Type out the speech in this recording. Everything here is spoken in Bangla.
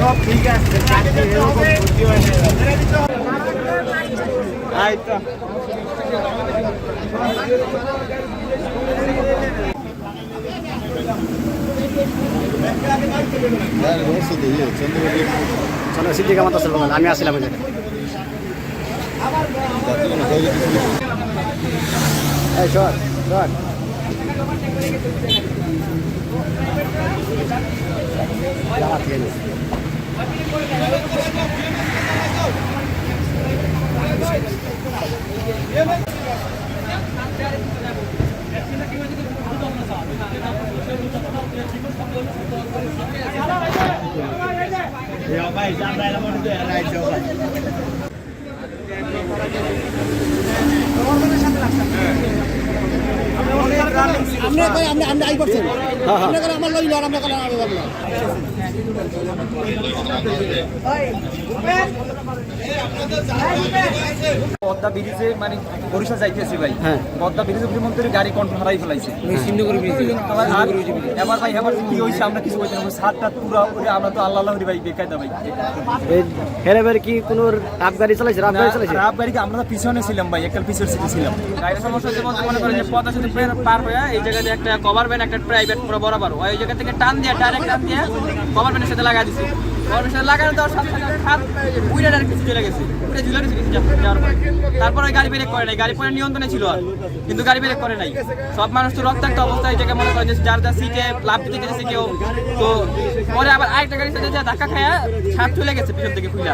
সব ঠিক আছে, চলো সিদ্দিকা মাতা সাল্লাল্লাহু আমি আসলাম এই জায়গায়। এই শট শট জামাত গেল। ভাই জানলাই মনে হয় রাইট যাও ভাই আমরা আই করছেন আমার লই লড় আমরা পদ্মা ব্রিজে মানে বরিশাল যাইতেছি ভাই, পদ্মা ব্রিজে মধ্যে গাড়ি কন্ট্রোল হারাই ফেলাইছে। এবার ভাই এবার কি হয়েছে আমরা কিছু বলতে পারবো, সাতটা পুরা আমরা তো আল্লাহ ভাই বেকায়দা ভাই। হেরেবার কি কোনো রাফ গাড়ি চালাইছে? রাফ গাড়ি চালাইছে, রাফ গাড়ি আমরা পিছনে ছিলাম ভাই, একটা পিছের সিটে ছিলাম। গাড়ির সমস্যা হচ্ছে বলতে মনে করেন যে পদ্মা সেতু পার হয়ে এই জায়গাতে একটা কভার ভ্যান একটা প্রাইভেট পুরো বরাবর ওই জায়গা থেকে টান দিয়ে ডাইরেক্ট টান দিয়ে কভার ভ্যানের সাথে লাগা দিছে। কভার ভ্যানের সাথে লাগানো দেওয়ার সাথে সাথে হাত উইরা ডাইরেক্ট পিছনে চলে গেছে, উইরা ঝুলে গেছে যাওয়ার পরে। তারপর ওই গাড়ি ব্রেক করে নাই, গাড়ি পরে নিয়ন্ত্রণে ছিল আর, কিন্তু গাড়ি ব্রেক করে নাই। সব মানুষ তো রক্তাক্ত অবস্থায় এটাকে মনে করেন যে যার যার সিটে লাভ দিতে গেছে কেউ, তো পরে আবার আরেকটা গাড়ির সাথে ধাক্কা খায়া ছাদ চলে গেছে পিছন থেকে খুলে।